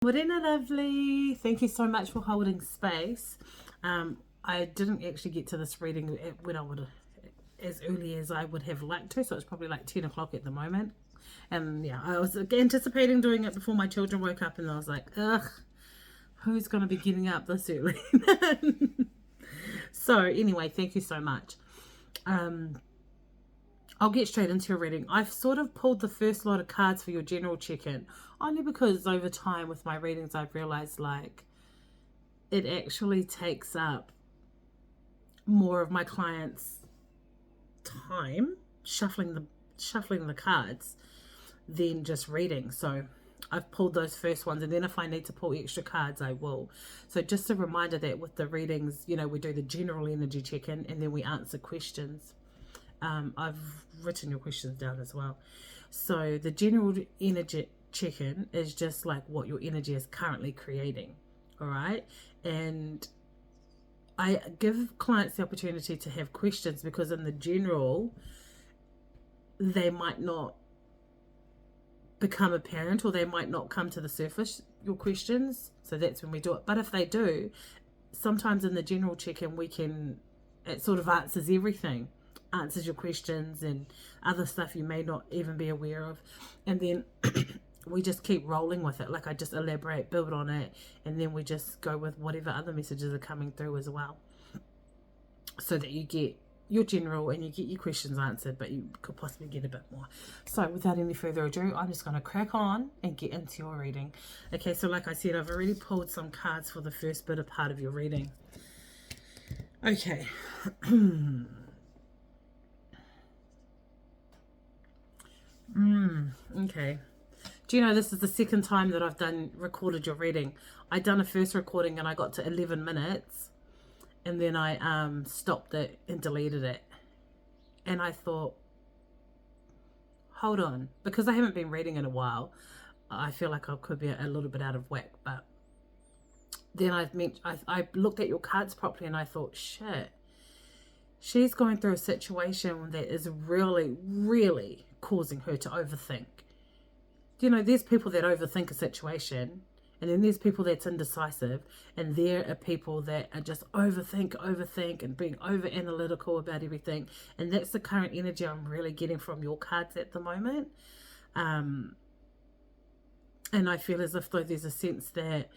Morena lovely, thank you so much for holding space. I didn't actually get to this reading when I would as early as I would have liked to, so it's probably like 10 o'clock at the moment. And yeah, I was anticipating doing it before my children woke up, and I was like, ugh, who's going to be getting up this early? So anyway, thank you so much. I'll get straight into your reading. I've sort of pulled the first lot of cards for your general check-in, only because over time with my readings I've realized like it actually takes up more of my clients' time shuffling the cards than just reading. So I've pulled those first ones, and then if I need to pull extra cards I will. So just a reminder that with the readings, you know, we do the general energy check-in and then we answer questions. I've written your questions down as well. So the general energy check-in is just like what your energy is currently creating. All right. And I give clients the opportunity to have questions, because in the general, they might not become apparent, or they might not come to the surface, your questions. So that's when we do it. But if they do, sometimes in the general check-in, it sort of answers everything. Answers your questions and other stuff you may not even be aware of, and then we just keep rolling with it. Like I just elaborate, build on it, and then we just go with whatever other messages are coming through as well, so that you get your general and you get your questions answered, but you could possibly get a bit more. So without any further ado, I'm just going to crack on and get into your reading. Okay, so like I said, I've already pulled some cards for the first bit of part of your reading. Okay. Okay. Do you know this is the second time that I've recorded your reading? I done a first recording and I got to 11 minutes, and then I stopped it and deleted it. And I thought, hold on, because I haven't been reading in a while, I feel like I could be a little bit out of whack. But then I looked at your cards properly and I thought, shit, she's going through a situation that is really, really causing her to overthink. You know, there's people that overthink a situation, and then there's people that's indecisive, and there are people that are just overthink and being over analytical about everything. And that's the current energy I'm really getting from your cards at the moment. And I feel as if though there's a sense that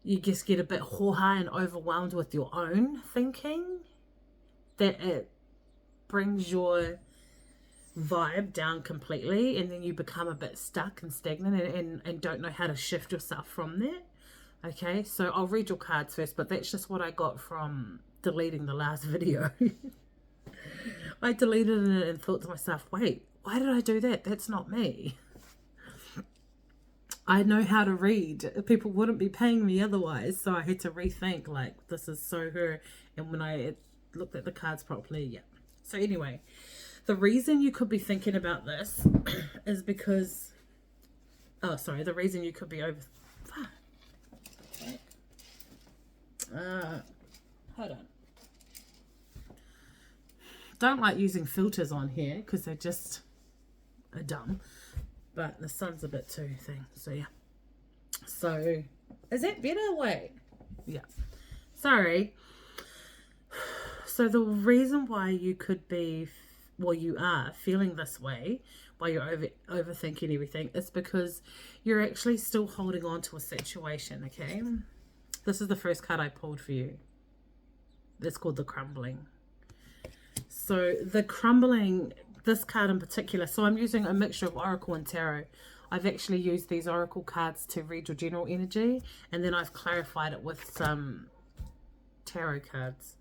you just get a bit hoha and overwhelmed with your own thinking, that it brings your vibe down completely, and then you become a bit stuck and stagnant and don't know how to shift yourself from there. Okay, so I'll read your cards first, but that's just what I got from deleting the last video. I deleted it and thought to myself, wait, why did I do that? That's not me. I know how to read. People wouldn't be paying me otherwise, so I had to rethink, like, this is so her. And when I looked at the cards properly, yeah. So anyway, the reason you could be thinking about this is because, the reason you could be hold on. Don't like using filters on here because they're just dumb, but the sun's a bit too thing, so yeah. So, is that better? Wait. Yeah. Sorry. So the reason why you could be, you are feeling this way, why you're overthinking everything, is because you're actually still holding on to a situation, okay? This is the first card I pulled for you. It's called the Crumbling. So the Crumbling, this card in particular, so I'm using a mixture of Oracle and Tarot. I've actually used these Oracle cards to read your general energy, and then I've clarified it with some Tarot cards.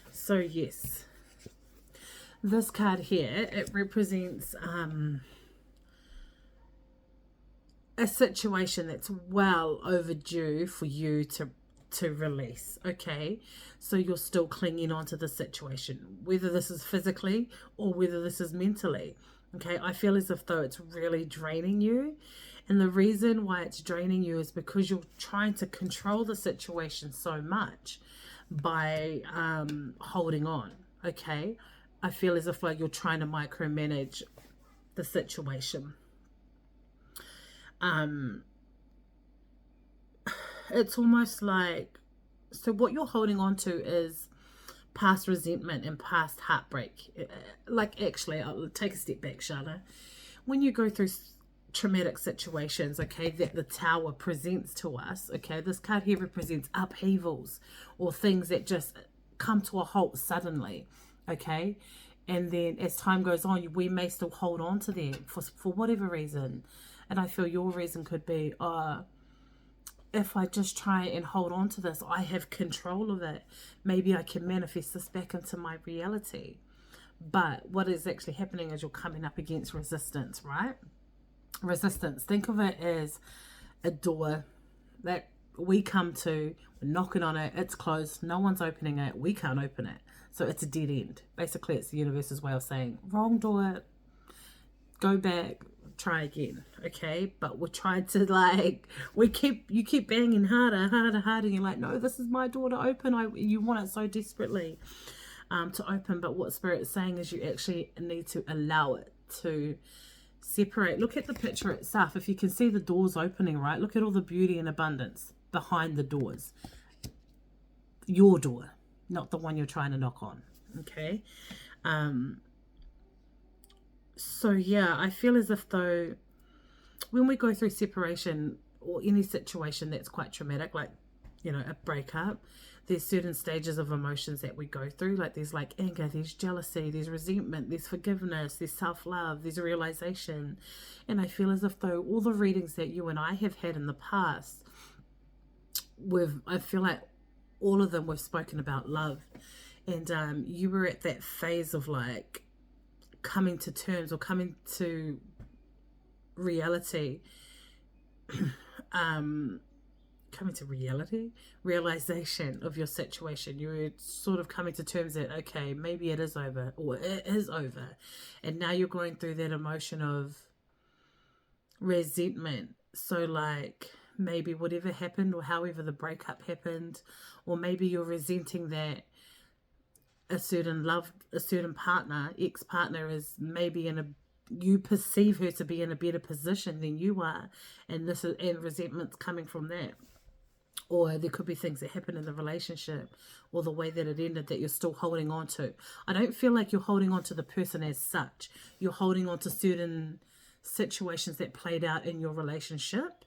So yes, this card here, it represents a situation that's well overdue for you to release. Okay, so you're still clinging on to the situation, whether this is physically or whether this is mentally. Okay, I feel as if though it's really draining you, and the reason why it's draining you is because you're trying to control the situation so much by holding on. Okay, I feel as if like you're trying to micromanage the situation. it's almost like, so what you're holding on to is past resentment and past heartbreak. Like, actually, I'll take a step back, Shana. When you go through traumatic situations, okay, that the tower presents to us, okay, this card here represents upheavals or things that just come to a halt suddenly, okay, and then as time goes on, we may still hold on to them for whatever reason. And I feel your reason could be, if I just try and hold on to this, I have control of it. Maybe I can manifest this back into my reality. But what is actually happening is you're coming up against resistance, right? Resistance. Think of it as a door that we come to, we're knocking on it, it's closed, no one's opening it, we can't open it. So it's a dead end. Basically, it's the universe's way of saying, wrong door, go back, try again, okay? But we're trying to, like, you keep banging harder, and you're like, no, this is my door to open. You want it so desperately to open, but what Spirit's saying is you actually need to allow it to separate. Look at the picture itself. If you can see the doors opening, right? Look at all the beauty and abundance behind the doors. Your door, not the one you're trying to knock on, okay? So yeah, I feel as if though when we go through separation or any situation that's quite traumatic, like, you know, a breakup, there's certain stages of emotions that we go through. Like, there's like anger, there's jealousy, there's resentment, there's forgiveness, there's self-love, there's realization. And I feel as if though all the readings that you and I have had in the past, I feel like all of them we've spoken about love. And you were at that phase of like coming to terms or coming to reality, realization of your situation. You were sort of coming to terms that, okay, maybe it is over, or it is over. And now you're going through that emotion of resentment. So like, maybe whatever happened or however the breakup happened, or maybe you're resenting that a certain partner, ex-partner, is maybe you perceive her to be in a better position than you are, and resentment's coming from that. Or there could be things that happen in the relationship or the way that it ended that you're still holding on to. I don't feel like you're holding on to the person as such. You're holding on to certain situations that played out in your relationship,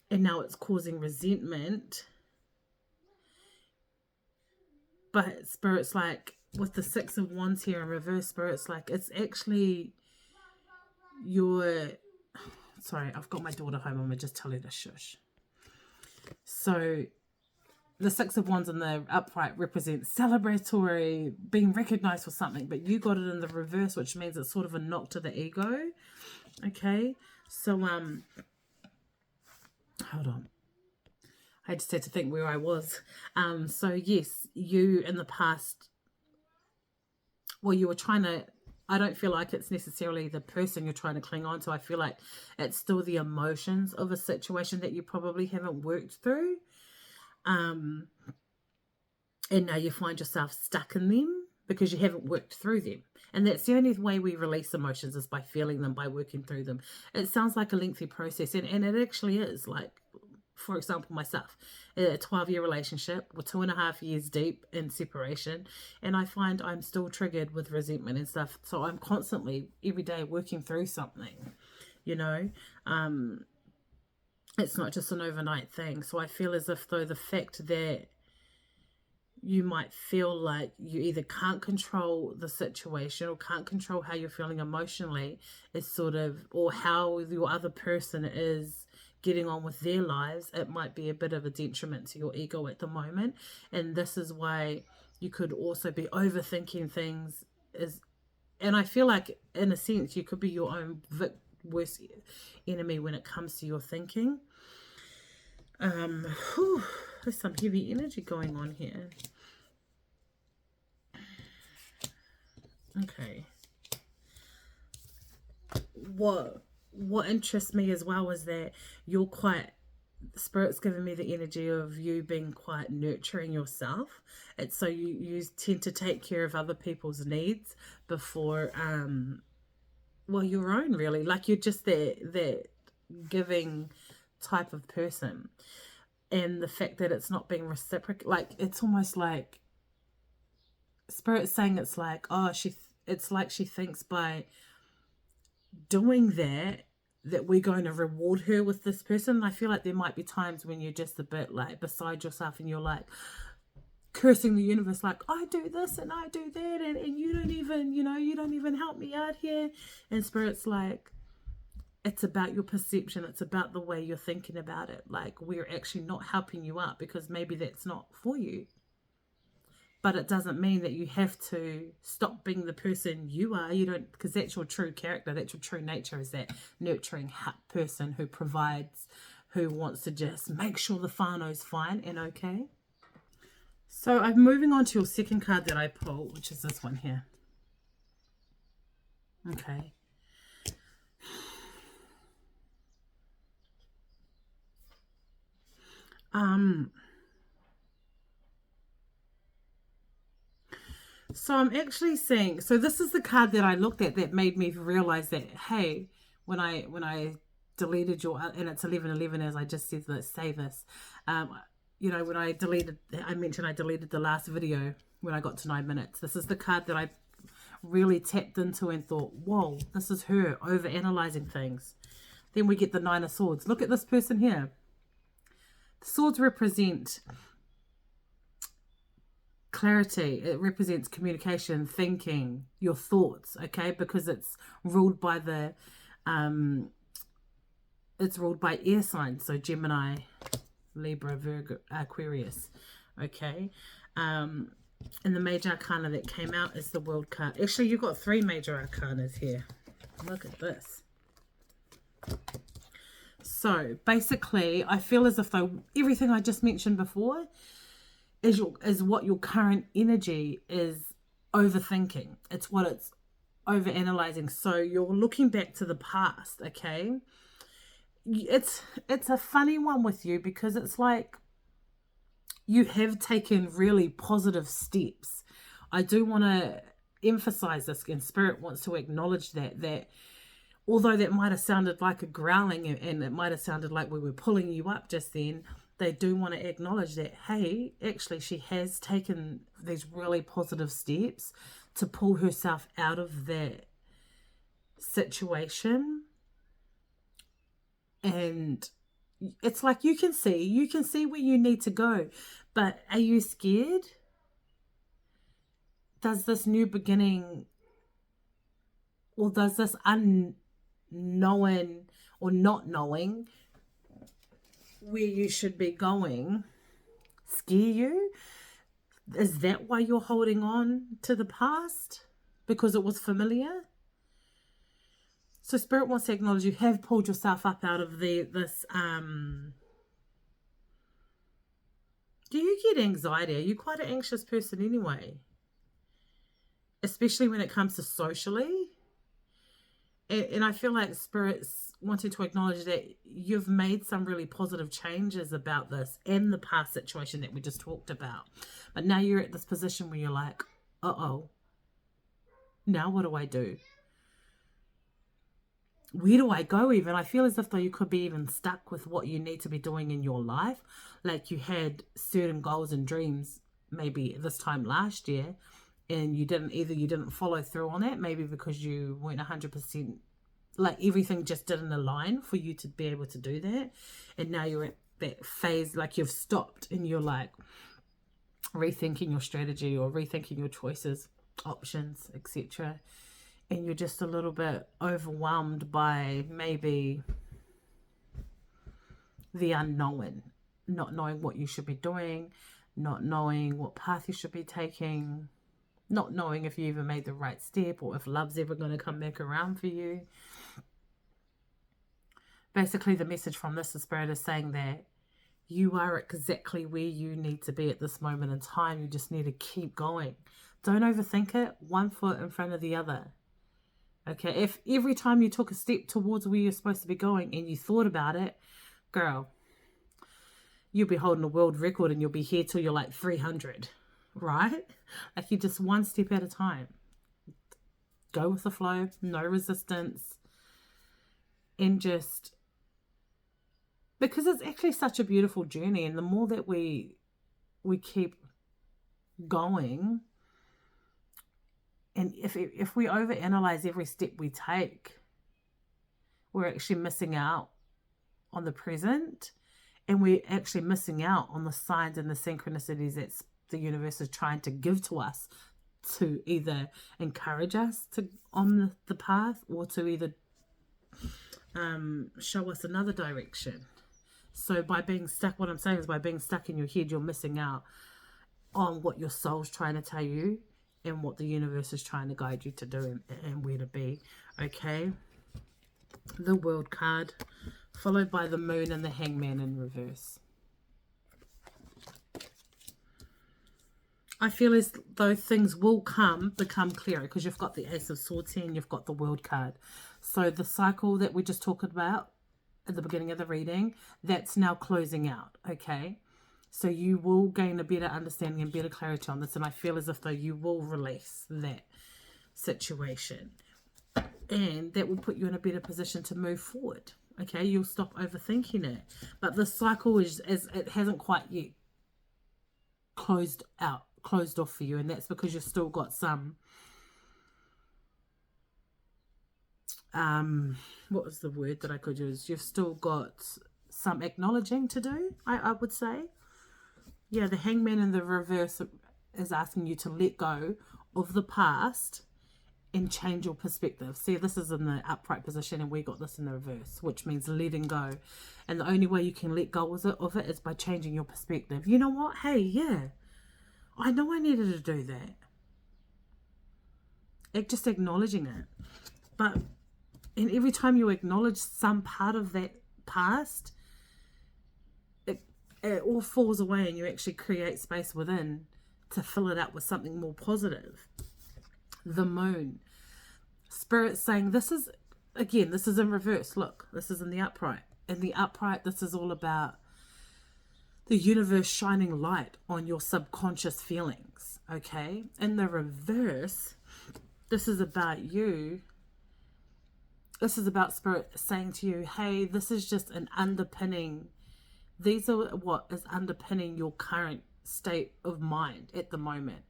and now it's causing resentment. But Spirit's like, with the Six of Wands here in reverse, Spirit's like, it's actually sorry, I've got my daughter home. I'm going to just tell her to shush. So the Six of Wands in the upright represents celebratory, being recognized for something, but you got it in the reverse, which means it's sort of a knock to the ego. Okay, so hold on, I just had to think where I was. So yes, you in the past, well, you were trying to, I don't feel like it's necessarily the person you're trying to cling on to. I feel like it's still the emotions of a situation that you probably haven't worked through. And now you find yourself stuck in them because you haven't worked through them. And that's the only way we release emotions, is by feeling them, by working through them. It sounds like a lengthy process, and it actually is. Like, for example, myself, a 12-year relationship, we're 2.5 years deep in separation, and I find I'm still triggered with resentment and stuff. So I'm constantly, every day, working through something, you know. It's not just an overnight thing. So I feel as if though the fact that you might feel like you either can't control the situation or can't control how you're feeling emotionally is sort of, or how your other person is getting on with their lives, it might be a bit of a detriment to your ego at the moment. And this is why you could also be overthinking things. And I feel like, in a sense, you could be your own worst enemy when it comes to your thinking. There's some heavy energy going on here. Okay. What interests me as well is that you're quite, Spirit's giving me the energy of you being quite nurturing yourself. It's so you tend to take care of other people's needs before your own, really. Like, you're just that giving type of person. And the fact that it's not being reciprocal, like, it's almost like Spirit's saying, it's like, oh, it's like she thinks by doing that we're going to reward her with this person. And I feel like there might be times when you're just a bit like beside yourself and you're like cursing the universe, like, I do this and I do that, and you don't even, you don't even help me out here. And Spirit's like, it's about your perception, it's about the way you're thinking about it. Like, we're actually not helping you out because maybe that's not for you. But it doesn't mean that you have to stop being the person you are. You don't, because that's your true character, that's your true nature, is that nurturing person who provides, who wants to just make sure the whānau's fine and okay. So I'm moving on to your second card that I pulled, which is this one here. Okay. So I'm actually seeing, so this is the card that I looked at that made me realize that, hey, when I deleted your, and it's 11:11 as I just said, let's say this, when I mentioned I deleted the last video when I got to 9 minutes. This is the card that I really tapped into and thought, whoa, this is her over analyzing things. Then we get the Nine of Swords. Look at this person here. The swords represent clarity. It represents communication, thinking, your thoughts, okay? Because it's ruled by air signs, so Gemini, Libra, Virgo, Aquarius, okay? And the major arcana that came out is the World card. Actually, you've got 3 major arcanas here. Look at this. So basically, I feel as if though everything I just mentioned before is what your current energy is overthinking. It's what it's overanalyzing. So you're looking back to the past, okay? It's a funny one with you because it's like you have taken really positive steps. I do want to emphasize this, and Spirit wants to acknowledge that although that might have sounded like a growling and it might have sounded like we were pulling you up just then, they do want to acknowledge that, hey, actually she has taken these really positive steps to pull herself out of that situation. And it's like you can see where you need to go, but are you scared? Does this new beginning, or does this unknowing or not knowing where you should be going scare you? Is that why you're holding on to the past? Because it was familiar? So Spirit wants to acknowledge you have pulled yourself up out of this. Do you get anxiety? Are you quite an anxious person anyway? Especially when it comes to socially. And I feel like Spirit's wanting to acknowledge that you've made some really positive changes about this and the past situation that we just talked about. But now you're at this position where you're like, uh-oh, now what do I do? Where do I go even? I feel as if though you could be even stuck with what you need to be doing in your life. Like you had certain goals and dreams maybe this time last year, and you didn't follow through on it, maybe because you weren't 100%, like everything just didn't align for you to be able to do that. And now you're at that phase, like you've stopped and you're like rethinking your strategy or rethinking your choices, options, etc. And you're just a little bit overwhelmed by maybe the unknown, not knowing what you should be doing, not knowing what path you should be taking, not knowing if you even made the right step or if love's ever going to come back around for you. Basically, the message from this Spirit is saying that you are exactly where you need to be at this moment in time. You just need to keep going. Don't overthink it. One foot in front of the other. Okay, if every time you took a step towards where you're supposed to be going and you thought about it, girl, you'll be holding a world record and you'll be here till you're like 300, right? Like you're just one step at a time. Go with the flow, no resistance, and just because it's actually such a beautiful journey, and the more that we keep going, and if we overanalyze every step we take, we're actually missing out on the present, and we're actually missing out on the signs and the synchronicities that the universe is trying to give to us, to either encourage us to on the path, or to either show us another direction. So by being stuck, what I'm saying is, by being stuck in your head, you're missing out on what your soul's trying to tell you, and what the universe is trying to guide you to do, and where to be. Okay, the World card, followed by the Moon and the Hangman in reverse. I feel as though things will become clearer, because you've got the Ace of Swords here and you've got the World card. So the cycle that we just talked about at the beginning of the reading, that's now closing out, okay? So you will gain a better understanding and better clarity on this, and I feel as if though you will release that situation, and that will put you in a better position to move forward, okay? You'll stop overthinking it. But the cycle is it hasn't quite yet closed off for you, and that's because you've still got some what was the word that I could use? You've still got some acknowledging to do, I would say. Yeah, the Hangman in the reverse is asking you to let go of the past and change your perspective. See, this is in the upright position, and we got this in the reverse, which means letting go. And the only way you can let go of it is by changing your perspective. You know what? Hey, yeah, I know I needed to do that. Just acknowledging it. And every time you acknowledge some part of that past, it all falls away, and you actually create space within to fill it up with something more positive. The Moon. Spirit saying, this is in reverse. Look, this is in the upright. In the upright, this is all about the universe shining light on your subconscious feelings, okay? In the reverse, this is about you. This is about Spirit saying to you, hey, this is just an underpinning. These are what is underpinning your current state of mind at the moment.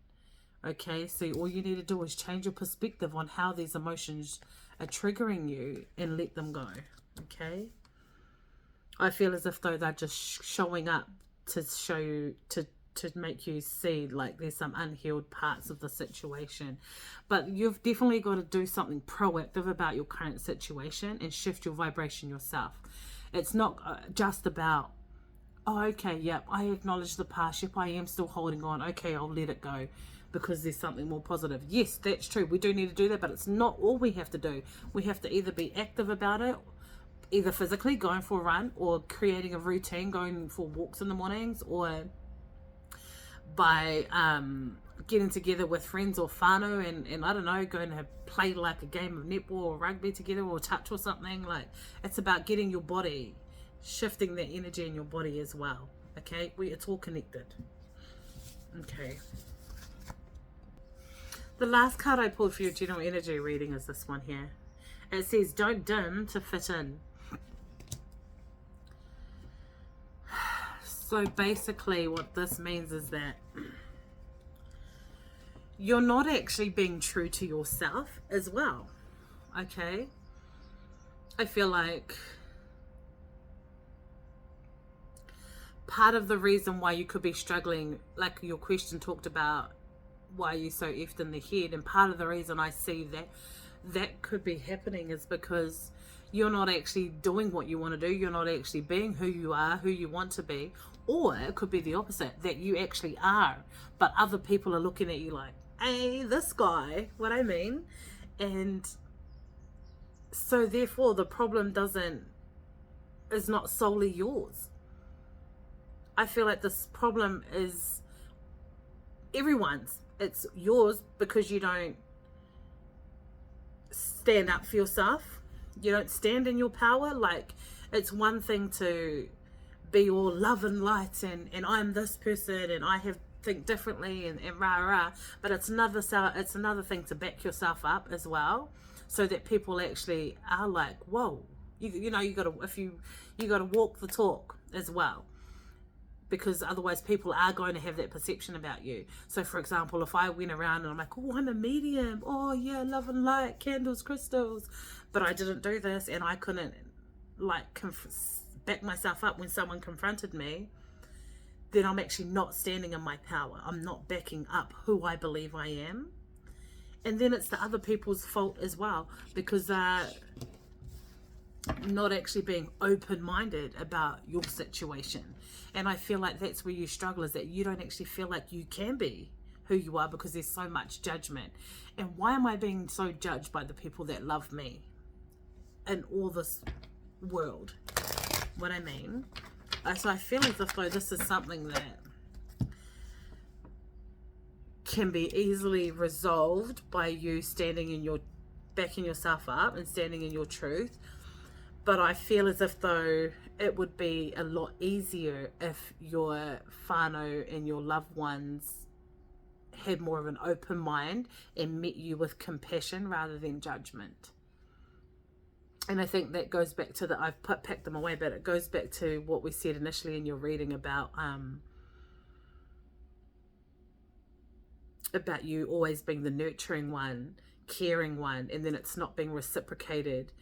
Okay, so all you need to do is change your perspective on how these emotions are triggering you, and let them go. Okay, I feel as if though they're just showing up to show you, to make you see like there's some unhealed parts of the situation. But you've definitely got to do something proactive about your current situation and shift your vibration yourself. It's not just about, oh, okay, yep, I acknowledge the past, yep, I am still holding on, okay, I'll let it go because there's something more positive. Yes, that's true, we do need to do that, but it's not all we have to do. We have to either be active about it, either physically going for a run, or creating a routine, going for walks in the mornings, or by getting together with friends or whānau and I don't know, going to play like a game of netball or rugby together, or touch or something. Like, it's about getting your body, shifting the energy in your body as well. Okay, it's all connected. Okay, the last card I pulled for your general energy reading is this one here. It says, don't dim to fit in. So basically what this means is that you're not actually being true to yourself as well. Okay, I feel like part of the reason why you could be struggling, like your question talked about, why are you so effed in the head, and part of the reason I see that could be happening is because you're not actually doing what you want to do. You're not actually being who you are, who you want to be. Or it could be the opposite, that you actually are, but other people are looking at you like, hey, this guy, what I mean? And so therefore the problem is not solely yours. I feel like this problem is everyone's. It's yours because you don't stand up for yourself. You don't stand in your power. Like, it's one thing to be all love and light and I'm this person and I think differently and rah rah, but it's another thing to back yourself up as well, so that people actually are like, whoa, You know, you gotta, if you gotta walk the talk as well, because otherwise people are going to have that perception about you. So for example, if I went around and I'm like, oh, I'm a medium, oh yeah, love and light, candles, crystals, but I didn't do this, and I couldn't like back myself up when someone confronted me, then I'm actually not standing in my power. I'm not backing up who I believe I am. And then it's the other people's fault as well, because not actually being open-minded about your situation. And I feel like that's where you struggle, is that you don't actually feel like you can be who you are because there's so much judgment. And why am I being so judged by the people that love me in all this world? What I mean? So I feel as if though this is something that can be easily resolved by you standing in your, backing yourself up and standing in your truth. But I feel as if though it would be a lot easier if your whānau and your loved ones had more of an open mind and met you with compassion rather than judgment. And I think that goes back to the, I've packed them away, but it goes back to what we said initially in your reading about you always being the nurturing one, caring one, and then it's not being reciprocated.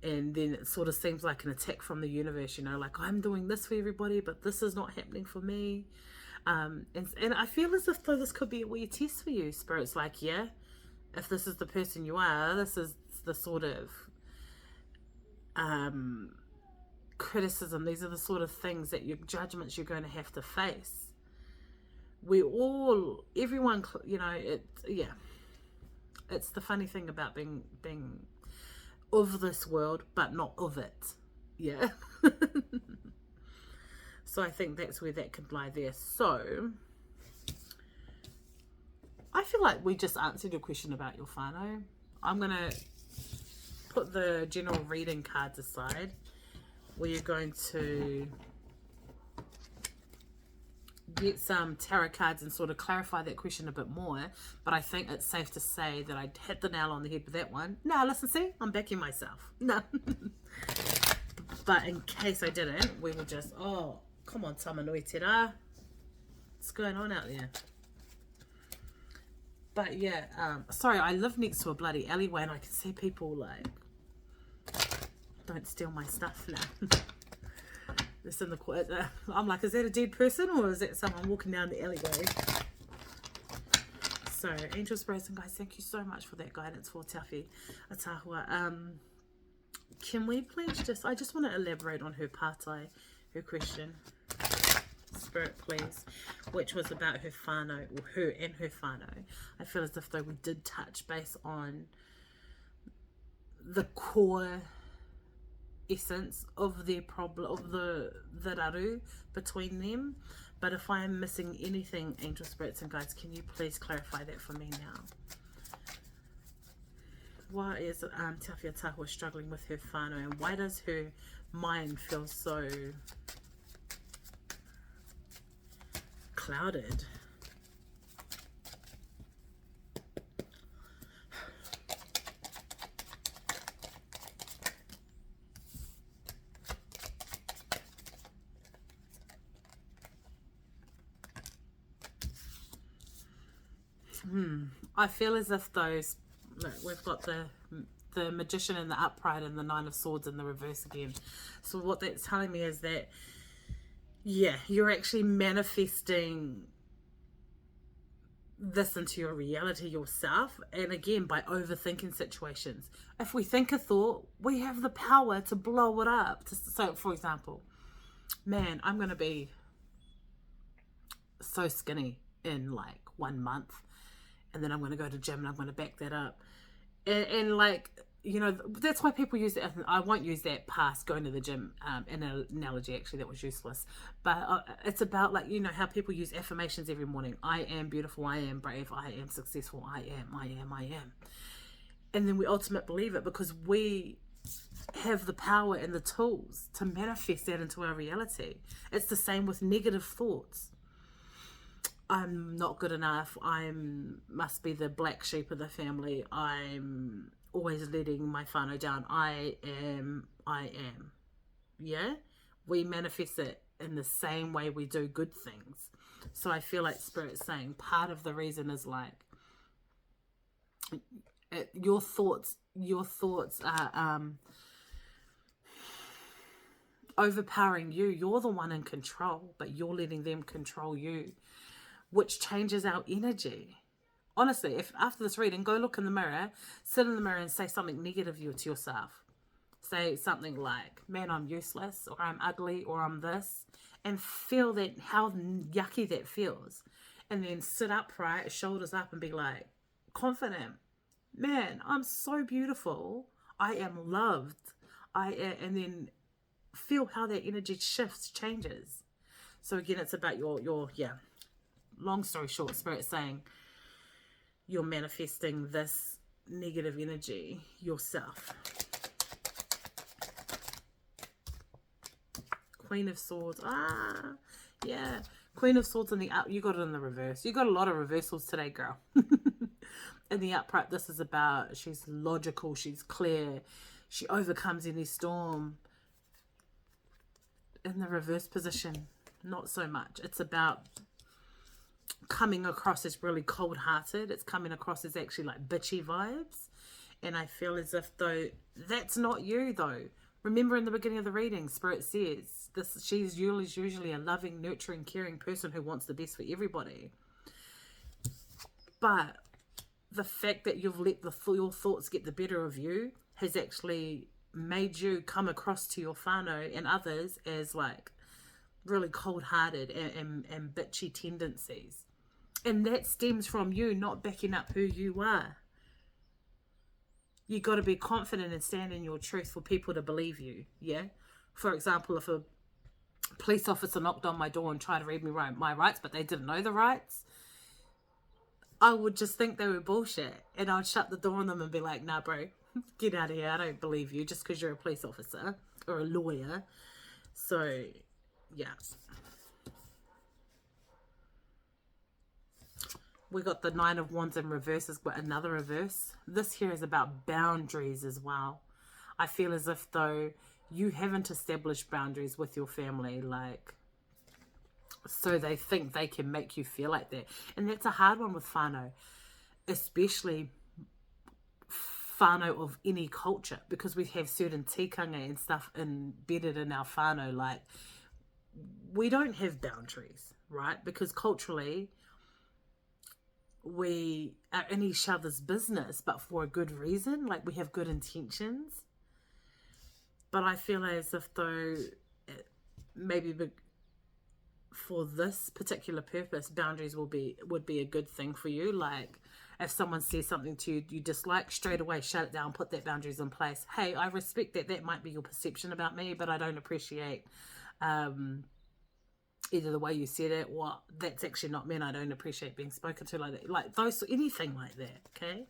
And then it sort of seems like an attack from the universe, you know, like I'm doing this for everybody, but this is not happening for me. And I feel as if though this could be a weird test for you. Spirit's like, yeah, if this is the person you are, this is the sort of criticism, these are the sort of things that your judgments you're going to have to face. We all, everyone, you know, it's the funny thing about being of this world but not of it. Yeah. So I think that's where that could lie there. So I feel like we just answered your question about your whānau. I'm gonna put the general reading cards aside, where you're going to get some tarot cards and sort of clarify that question a bit more. But I think it's safe to say that I hit the nail on the head with that one. No, listen, see, I'm backing myself. No. But in case I didn't, we will just, oh, come on, tamanui te rā. What's going on out there? But yeah, sorry, I live next to a bloody alleyway and I can see people like, don't steal my stuff now. This in the I'm like, is that a dead person or is that someone walking down the alleyway? So, angel spirits and guys, thank you so much for that guidance for Awhi Ataahua. Can we please I just want to elaborate on her pātai, her question, Spirit, please, which was about her whānau, or her and her whānau. I feel as if though we did touch base on the core essence of their problem, of the raru between them. But if I am missing anything, angel spirits and guides, can you please clarify that for me now? Why is Awhi Ataahua struggling with her whānau, and why does her mind feel so clouded? I feel as if those, look, we've got the Magician in the upright and the Nine of Swords in the reverse again. So what that's telling me is that, yeah, you're actually manifesting this into your reality yourself, and again by overthinking situations. If we think a thought, we have the power to blow it up. So for example, man, I'm gonna be so skinny in like 1 month, and then I'm going to go to gym and I'm going to back that up. And like, you know, that's why people use that. I won't use that past going to the gym in an analogy, actually, that was useless. But it's about, like, you know, how people use affirmations every morning. I am beautiful, I am brave, I am successful, I am. And then we ultimately believe it because we have the power and the tools to manifest that into our reality. It's the same with negative thoughts. I'm not good enough, must be the black sheep of the family, I'm always letting my whānau down, I am I am. Yeah? We manifest it in the same way we do good things. So I feel like Spirit's saying part of the reason is like your thoughts are overpowering you. You're the one in control, but you're letting them control you, which changes our energy. Honestly, if after this reading, go look in the mirror, sit in the mirror and say something negative to yourself. Say something like, man, I'm useless, or I'm ugly, or I'm this, and feel that, how yucky that feels. And then sit upright, shoulders up, and be like, confident, man, I'm so beautiful. I am loved. And then feel how that energy shifts, changes. So again, it's about your long story short, Spirit saying you're manifesting this negative energy yourself. Queen of Swords. Yeah. Queen of Swords in the up. You got it in the reverse. You got a lot of reversals today, girl. In the upright, this is about, she's logical, she's clear, she overcomes any storm. In the reverse position, not so much. It's about coming across as really cold-hearted. It's coming across as actually like bitchy vibes. And I feel as if though that's not you though. Remember in the beginning of the reading, Spirit says she's usually a loving, nurturing, caring person who wants the best for everybody. But the fact that you've let your thoughts get the better of you has actually made you come across to your whānau and others as like really cold-hearted and bitchy tendencies. And that stems from you not backing up who you are. You got to be confident and stand in your truth for people to believe you. Yeah. For example, if a police officer knocked on my door and tried to read me my rights, but they didn't know the rights, I would just think they were bullshit. And I'd shut the door on them and be like, nah, bro, get out of here. I don't believe you just because you're a police officer or a lawyer. So, yeah. We got the Nine of Wands in reverse as well, another reverse. This here is about boundaries as well. I feel as if though you haven't established boundaries with your family, like, so they think they can make you feel like that. And that's a hard one with whānau, especially whānau of any culture, because we have certain tikanga and stuff embedded in our whānau. Like, we don't have boundaries, right? Because culturally, we are in each other's business, but for a good reason. Like, we have good intentions. But I feel as if though maybe for this particular purpose, boundaries would be a good thing for you. Like, if someone says something to you you dislike, straight away shut it down, put that boundaries in place. Hey, I respect that might be your perception about me, but I don't appreciate either the way you said it, or that's actually not me, and I don't appreciate being spoken to like that. Like those, anything like that, okay?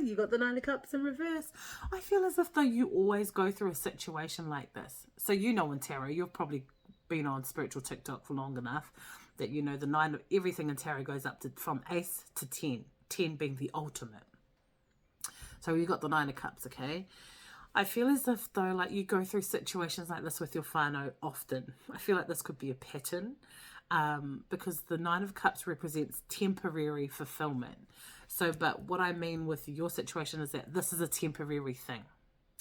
You got the Nine of Cups in reverse. I feel as if though you always go through a situation like this. So you know in tarot, you've probably been on spiritual TikTok for long enough that you know the nine of everything in tarot goes up to from ace to 10, 10 being the ultimate. So you got the Nine of Cups, okay? I feel as if though like you go through situations like this with your whānau often. I feel like this could be a pattern because the Nine of Cups represents temporary fulfillment. So, but what I mean with your situation is that this is a temporary thing.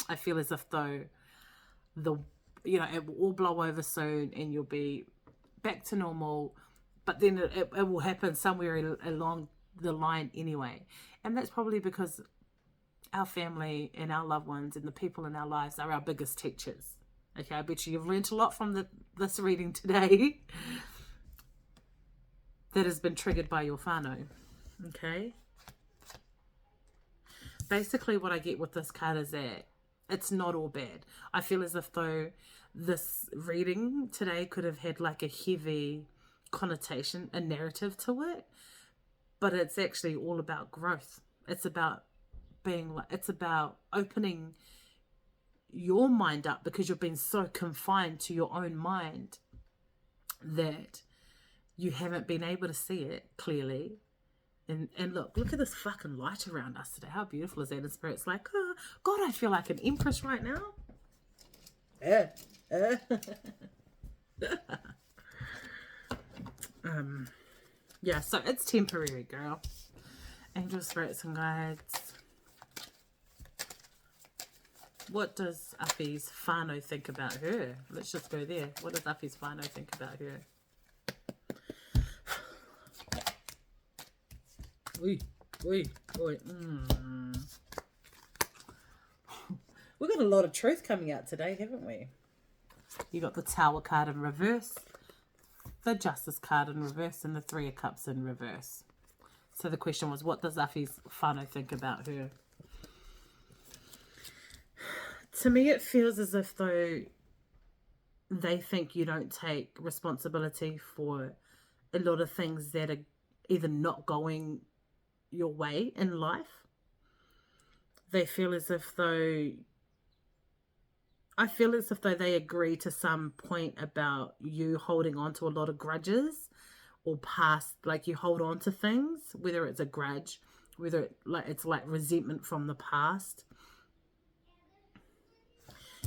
I feel as if though it will all blow over soon and you'll be back to normal, but then it will happen somewhere along the line anyway. And that's probably because our family and our loved ones and the people in our lives are our biggest teachers. Okay, I bet you've learned a lot from this reading today that has been triggered by your whānau. Okay. Basically what I get with this card is that it's not all bad. I feel as if though this reading today could have had like a heavy connotation, a narrative to it, but it's actually all about growth. It's about it's about opening your mind up because you've been so confined to your own mind that you haven't been able to see it clearly. And look at this fucking light around us today. How beautiful is that? And Spirit's like, oh, God, I feel like an empress right now. Yeah, so it's temporary, girl. Angel, spirits, and guides. What does Awhi's whānau think about her? Let's just go there. What does Awhi's whānau think about her? Oi. We've got a lot of truth coming out today, haven't we? You got the Tower card in reverse, the Justice card in reverse, and the Three of Cups in reverse. So the question was, what does Awhi's whānau think about her? To me, it feels as if though they think you don't take responsibility for a lot of things that are either not going your way in life. They feel as if though, I feel as if though they agree to some point about you holding on to a lot of grudges or past, like you hold on to things, whether it's a grudge, whether it's like resentment from the past.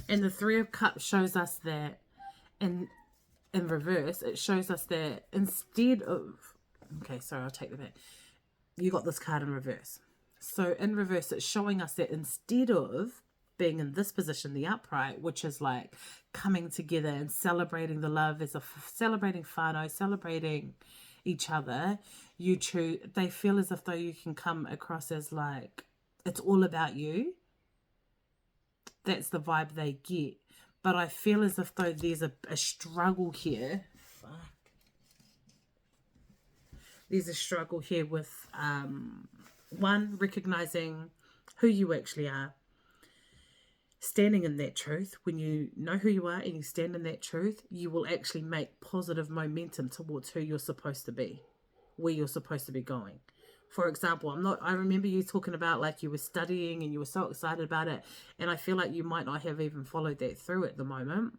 And the Three of Cups shows us that in reverse, it shows us that instead of, okay, sorry, I'll take that back. You got this card in reverse. So in reverse, it's showing us that instead of being in this position, the upright, which is like coming together and celebrating the love, as a celebrating whānau, celebrating each other, you choose, they feel as if though you can come across as like, it's all about you. That's the vibe they get. But I feel as if though there's a struggle here. Fuck. There's a struggle here with, one, recognizing who you actually are. Standing in that truth. When you know who you are and you stand in that truth, you will actually make positive momentum towards who you're supposed to be. Where you're supposed to be going. For example, I remember you talking about like you were studying and you were so excited about it. And I feel like you might not have even followed that through at the moment.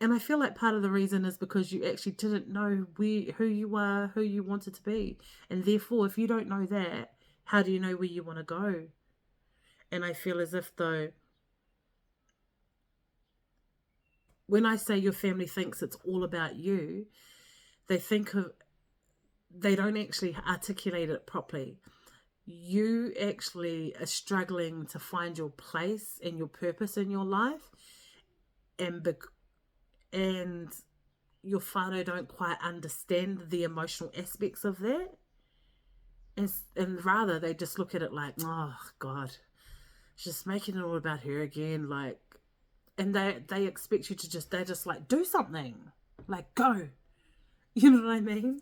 And I feel like part of the reason is because you actually didn't know who you are, who you wanted to be. And therefore, if you don't know that, how do you know where you want to go? And I feel as if though, when I say your family thinks it's all about you, they don't actually articulate it properly. You actually are struggling to find your place and your purpose in your life, and your whānau don't quite understand the emotional aspects of that, and rather they just look at it like, oh God, she's just making it all about her again, like, and they expect you to they're just like, do something, like go, you know what I mean?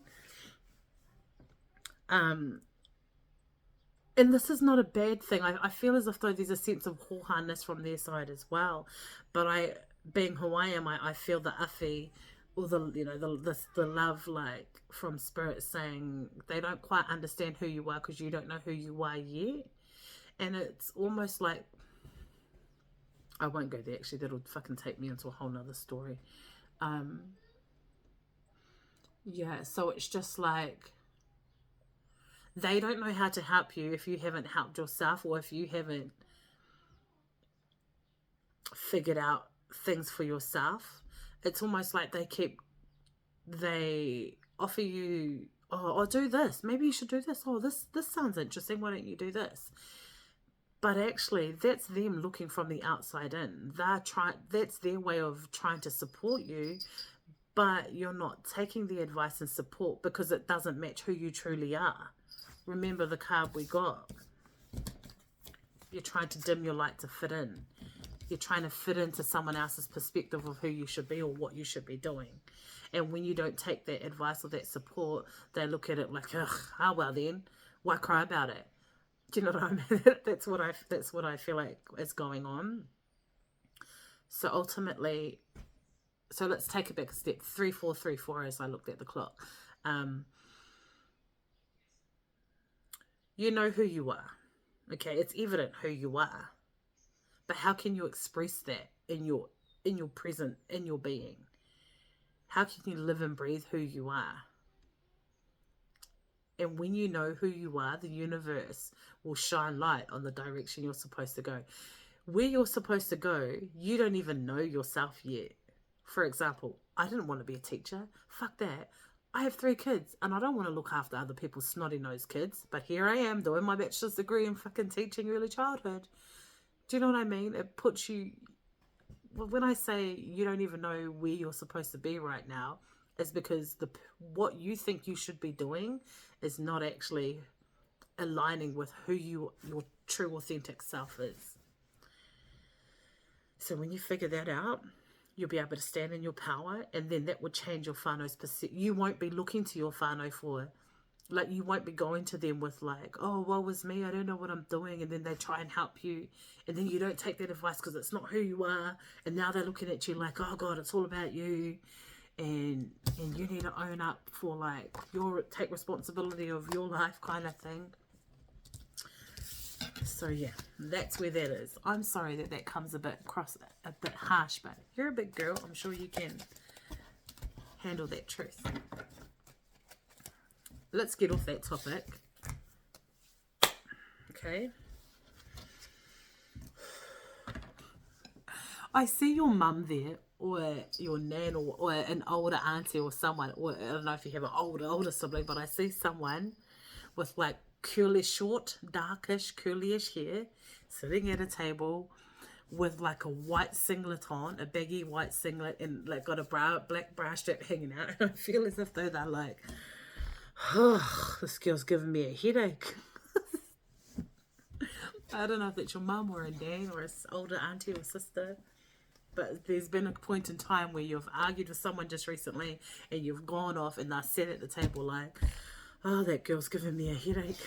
And this is not a bad thing. I feel as if though there's a sense of hohaness from their side as well. But being Hawaiian, I feel the Awhi, or the love, like from Spirit, saying they don't quite understand who you are because you don't know who you are yet. And it's almost like, I won't go there actually, that'll fucking take me into a whole nother story. Yeah, so it's just like, they don't know how to help you if you haven't helped yourself, or if you haven't figured out things for yourself. It's almost like they offer you, oh, do this. Maybe you should do this. Oh, this sounds interesting. Why don't you do this? But actually, that's them looking from the outside in. That's their way of trying to support you, but you're not taking the advice and support because it doesn't match who you truly are. Remember the card we got. You're trying to dim your light to fit in. You're trying to fit into someone else's perspective of who you should be or what you should be doing. And when you don't take that advice or that support, they look at it like, ugh, oh well then, why cry about it? Do you know what I mean? That's what I feel like is going on. So ultimately, so let's take it back a step. 3434 as I looked at the clock. You know who you are. Okay, it's evident who you are. But how can you express that in your present, in your being? How can you live and breathe who you are? And when you know who you are, the universe will shine light on the direction you're supposed to go. Where you're supposed to go, you don't even know yourself yet. For example, I didn't want to be a teacher. Fuck that. I have 3 kids and I don't want to look after other people's snotty-nosed kids. But here I am doing my bachelor's degree in fucking teaching early childhood. Do you know what I mean? It puts you... Well, when I say you don't even know where you're supposed to be right now, is because what you think you should be doing is not actually aligning with who your true authentic self is. So when you figure that out, you'll be able to stand in your power, and then that will change your whānau's perception. You won't be looking to your whānau for, like, you won't be going to them with like, oh, woe was me, I don't know what I'm doing, and then they try and help you, and then you don't take that advice because it's not who you are, and now they're looking at you like, oh God, it's all about you, and you need to own up for like take responsibility of your life kind of thing. So yeah, that's where that is. I'm sorry that comes a bit harsh, but you're a big girl. I'm sure you can handle that truth. Let's get off that topic. Okay. I see your mum there, or your nan, or an older auntie or someone, or I don't know if you have an older sibling, but I see someone with like short, darkish, curlyish hair, sitting at a table with like a white singlet on, a baggy white singlet, and like got a black bra strap hanging out. And I feel as if they're like, oh, this girl's giving me a headache. I don't know if it's your mum or a nan or an older auntie or sister, but there's been a point in time where you've argued with someone just recently and you've gone off and they're sat at the table like, oh, that girl's giving me a headache.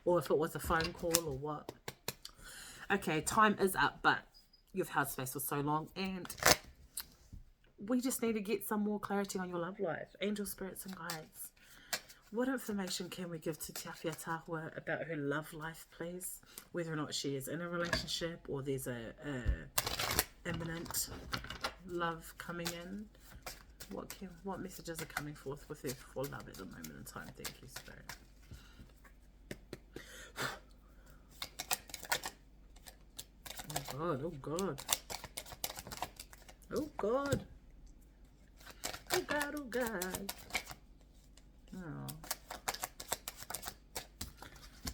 Or if it was a phone call or what. Okay, time is up, but you've held space for so long, and we just need to get some more clarity on your love life. Angel spirits and guides. What information can we give to Awhi Ataahua about her love life, please? Whether or not she is in a relationship or there's a imminent love coming in. What messages are coming forth with her for love at the moment in time? Thank you, Spirit. Oh God, oh God. Oh God. Oh God, oh God. Oh.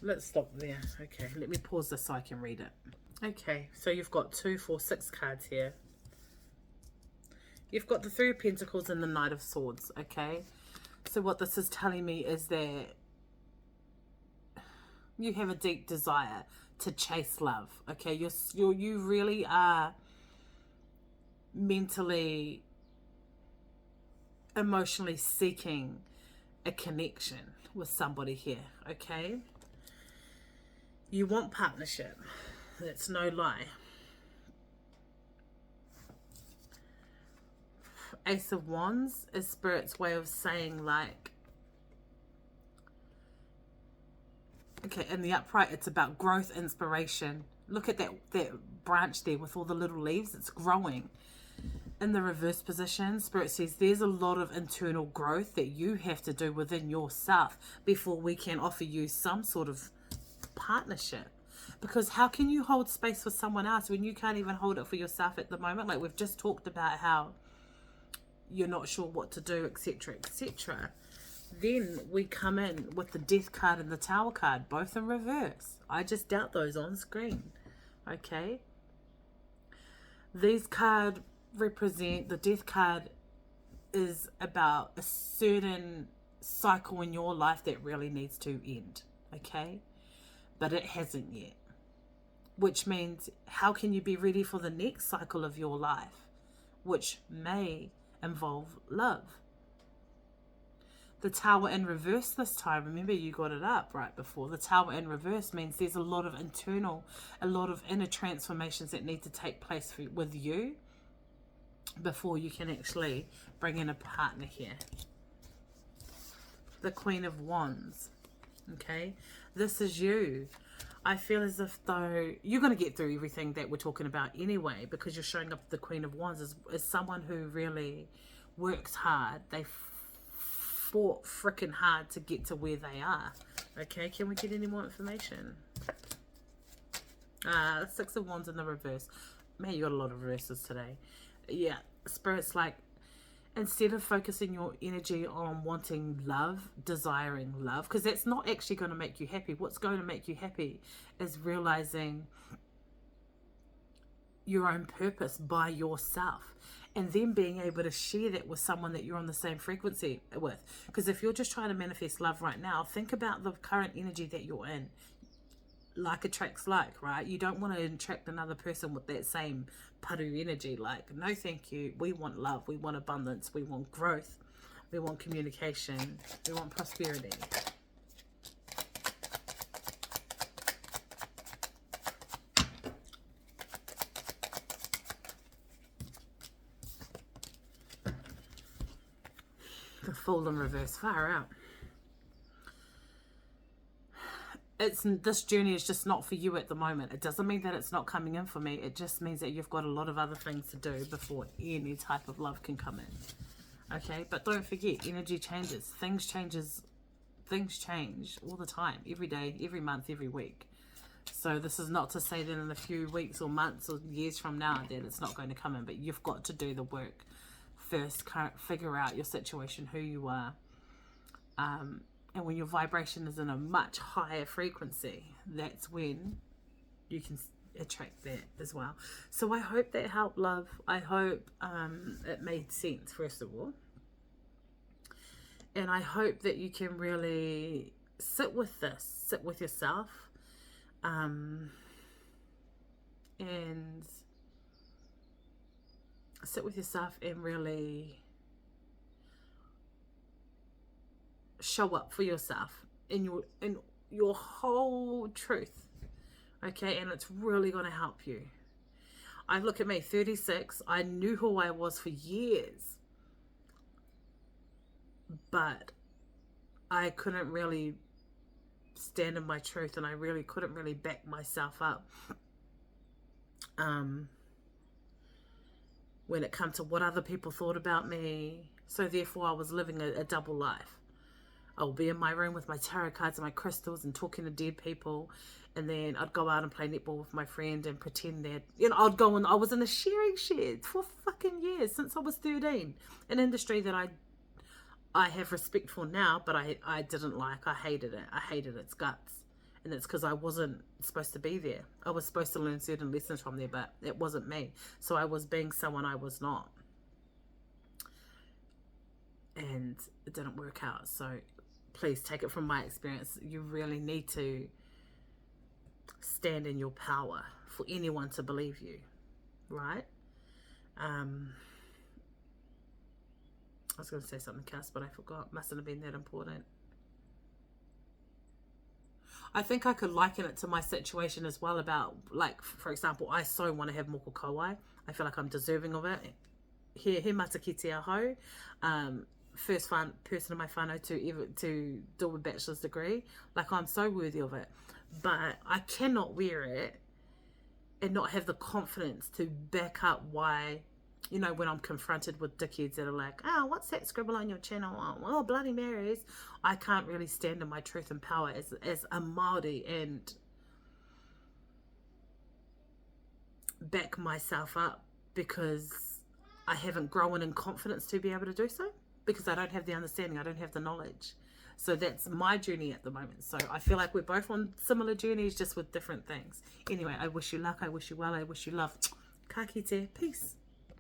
Let's stop there. Okay, let me pause this so I can read it. Okay, so you've got 2, 4, 6 cards here. You've got the 3 of Pentacles and the Knight of Swords, okay? So what this is telling me is that you have a deep desire to chase love, okay? You really are mentally, emotionally seeking a connection with somebody here, okay? You want partnership. That's no lie. Ace of Wands is Spirit's way of saying like, okay, in the upright, it's about growth, inspiration. Look at that branch there with all the little leaves. It's growing. In the reverse position, Spirit says there's a lot of internal growth that you have to do within yourself before we can offer you some sort of partnership. Because how can you hold space for someone else when you can't even hold it for yourself at the moment? Like we've just talked about how you're not sure what to do, etc., etc. Then we come in with the Death card and the Tower card, both in reverse. I just dealt those on screen. Okay. These cards represent, the Death card is about a certain cycle in your life that really needs to end. Okay. But it hasn't yet. Which means, how can you be ready for the next cycle of your life? Which may involve love. The Tower in reverse this time, remember you got it up right before. The Tower in reverse means there's a lot of inner transformations that need to take place with you before you can actually bring in a partner here. The Queen of Wands. Okay, this is you. I feel as if though you're going to get through everything that we're talking about anyway, because you're showing up the Queen of Wands as someone who really works hard. They fought freaking hard to get to where they are. Okay, can we get any more information? Six of Wands in the reverse. Man, you got a lot of reverses today. Yeah, Spirit's like, instead of focusing your energy on wanting love, desiring love, because that's not actually going to make you happy. What's going to make you happy is realizing your own purpose by yourself, and then being able to share that with someone that you're on the same frequency with. Because if you're just trying to manifest love right now, think about the current energy that you're in. Like attracts like, right? You don't want to attract another person with that same paru energy. Like, no thank you. We want love, we want abundance, we want growth, we want communication, we want prosperity. The Fool in reverse, far out. This journey is just not for you at the moment. It doesn't mean that it's not coming in for me. It just means that you've got a lot of other things to do before any type of love can come in. Okay, but don't forget, energy changes. Things change all the time, every day, every month, every week. So this is not to say that in a few weeks or months or years from now that it's not going to come in, but you've got to do the work first. Figure out your situation, who you are, and when your vibration is in a much higher frequency, that's when you can attract that as well. So I hope that helped, love. I hope it made sense, first of all. And I hope that you can really sit with this, sit with yourself, and sit with yourself and really show up for yourself in your whole truth. Okay, and it's really going to help you. I look at me, 36. I knew who I was for years, but I couldn't really stand in my truth, and I really couldn't really back myself up when it come to what other people thought about me. So therefore I was living a double life. I'll be in my room with my tarot cards and my crystals and talking to dead people, and then I'd go out and play netball with my friend and pretend that, I'd go and I was in a shearing shed for fucking years, since I was 13, an industry that I have respect for now, but I didn't like. I hated it. I hated its guts. And it's because I wasn't supposed to be there. I was supposed to learn certain lessons from there, but it wasn't me. So I was being someone I was not. And it didn't work out. So please take it from my experience. You really need to stand in your power for anyone to believe you. Right? I was going to say something else, but I forgot. Mustn't have been that important. I think I could liken it to my situation as well, about, like, for example, I so want to have moko kauai. I feel like I'm deserving of it. He mata ki te aho. First person in my whānau to do a bachelor's degree. Like, I'm so worthy of it. But I cannot wear it and not have the confidence to back up why, when I'm confronted with dickheads that are like, oh, what's that scribble on your channel? Oh, Bloody Marys. I can't really stand in my truth and power as a Māori and back myself up, because I haven't grown in confidence to be able to do so, because I don't have the understanding, I don't have the knowledge. So that's my journey at the moment. So I feel like we're both on similar journeys, just with different things. Anyway, I wish you luck, I wish you well, I wish you love. Ka kite, peace.